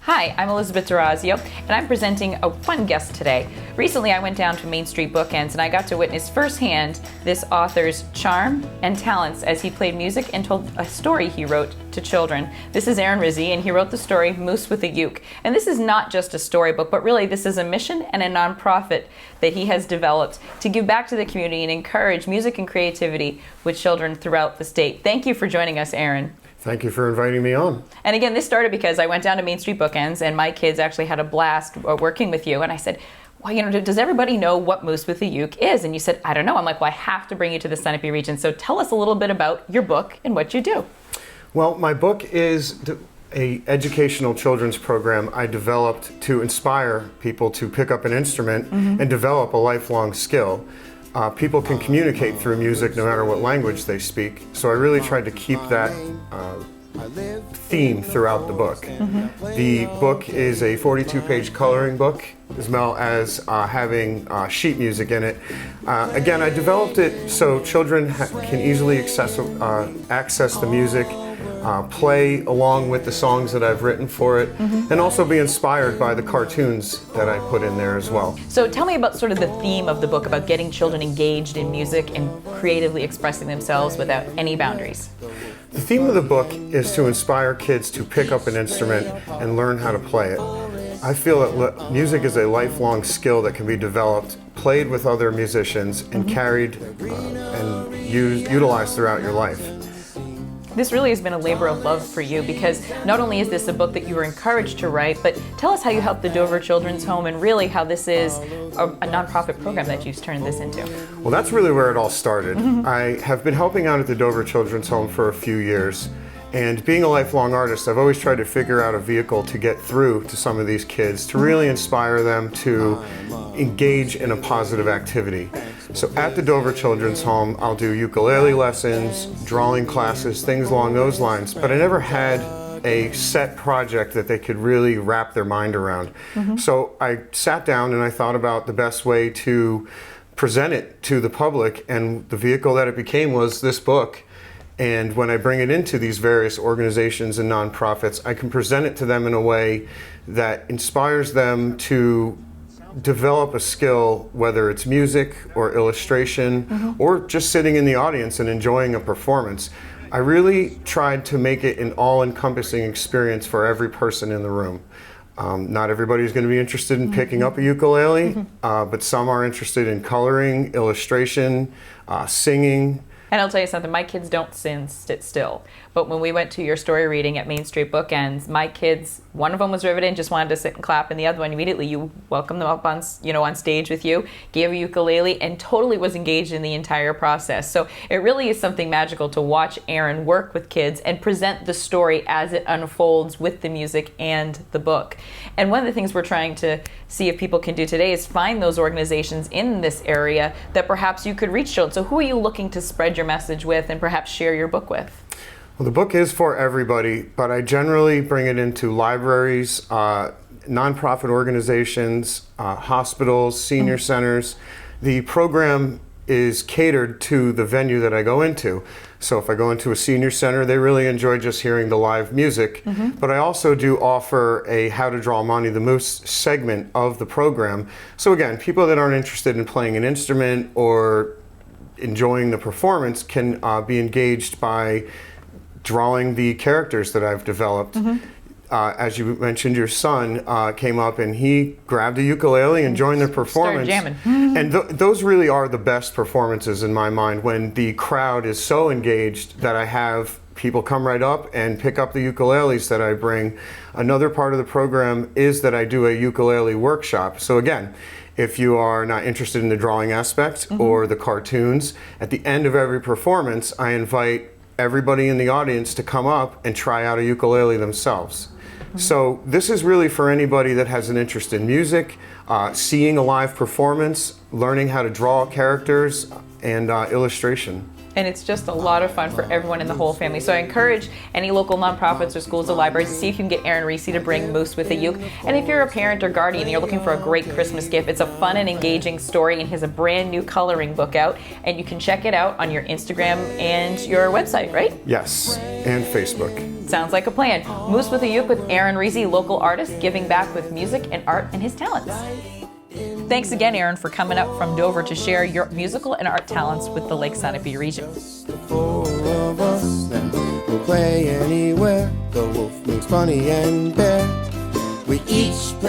Hi, I'm Elizabeth D'Orazio, and I'm presenting a fun guest today. Recently, I went down to Main Street Bookends, and I got to witness firsthand this author's charm and talents as he played music and told a story he wrote to children. This is Aaron Risi, and he wrote the story Moose with a Uke. And this is not just a storybook, but really this is a mission and a nonprofit that he has developed to give back to the community and encourage music and creativity with children throughout the state. Thank you for joining us, Aaron. Thank you for inviting me on. And again, this started because I went down to Main Street Bookends and my kids actually had a blast working with you. And I said, well, does everybody know what Moose with a Uke is? And you said, I don't know. I'm like, well, I have to bring you to the Sunapee region. So tell us a little bit about your book and what you do. Well, my book is an educational children's program I developed to inspire people to pick up an instrument and develop a lifelong skill. People can communicate through music no matter what language they speak. So I really tried to keep that theme throughout the book. The book is a 42-page coloring book, as well as having sheet music in it. Again, I developed it so children can easily access the music, play along with the songs that I've written for it, and also be inspired by the cartoons that I put in there as well. So tell me about sort of the theme of the book, about getting children engaged in music and creatively expressing themselves without any boundaries. The theme of the book is to inspire kids to pick up an instrument and learn how to play it. I feel that music is a lifelong skill that can be developed, played with other musicians, and carried and utilized throughout your life. This really has been a labor of love for you, because not only is this a book that you were encouraged to write, but tell us how you helped the Dover Children's Home and really how this is a nonprofit program that you've turned this into. Well, that's really where it all started. I have been helping out at the Dover Children's Home for a few years, and being a lifelong artist, I've always tried to figure out a vehicle to get through to some of these kids to really inspire them to engage in a positive activity. So at the Dover Children's Home, I'll do ukulele lessons, drawing classes, things along those lines, but I never had a set project that they could really wrap their mind around. So I sat down and I thought about the best way to present it to the public, and the vehicle that it became was this book. And when I bring it into these various organizations and nonprofits, I can present it to them in a way that inspires them to develop a skill, whether it's music or illustration or just sitting in the audience and enjoying a performance. I really tried to make it an all-encompassing experience for every person in the room. Not everybody's going to be interested in picking up a ukulele, but some are interested in coloring, illustration, singing. And I'll tell you something, my kids don't sit still. But when we went to your story reading at Main Street Bookends, my kids, one of them was riveted and just wanted to sit and clap, and the other one, immediately you welcomed them up on stage with you, gave a ukulele, and totally was engaged in the entire process. So it really is something magical to watch Aaron work with kids and present the story as it unfolds with the music and the book. And one of the things we're trying to see if people can do today is find those organizations in this area that perhaps you could reach children. So who are you looking to spread your message with and perhaps share your book with? Well, the book is for everybody, but I generally bring it into libraries, nonprofit organizations, hospitals, senior centers. The program is catered to the venue that I go into. So if I go into a senior center, they really enjoy just hearing the live music. But I also do offer a How to Draw Monty the Moose segment of the program. So again, people that aren't interested in playing an instrument or enjoying the performance can be engaged by drawing the characters that I've developed. As you mentioned, your son came up and he grabbed a ukulele and joined the performance. Started jamming. And those really are the best performances in my mind, when the crowd is so engaged that I have people come right up and pick up the ukuleles that I bring. Another part of the program is that I do a ukulele workshop. So again, if you are not interested in the drawing aspect or the cartoons, at the end of every performance, I invite everybody in the audience to come up and try out a ukulele themselves. So this is really for anybody that has an interest in music, seeing a live performance, learning how to draw characters, and illustration. And it's just a lot of fun for everyone in the whole family. So I encourage any local nonprofits or schools or libraries to see if you can get Aaron Risi to bring Moose with a Uke. And if you're a parent or guardian and you're looking for a great Christmas gift, it's a fun and engaging story, and he has a brand new coloring book out, and you can check it out on your Instagram and your website, right? Yes, and Facebook. Sounds like a plan. Moose with a Uke with Aaron Risi, local artist, giving back with music and art and his talents. Thanks again, Aaron, for coming up from Dover to share your musical and art talents with the Lake Sunapee region. The four of us and we'll play anywhere. The wolf makes Bunny and Bear. We each play.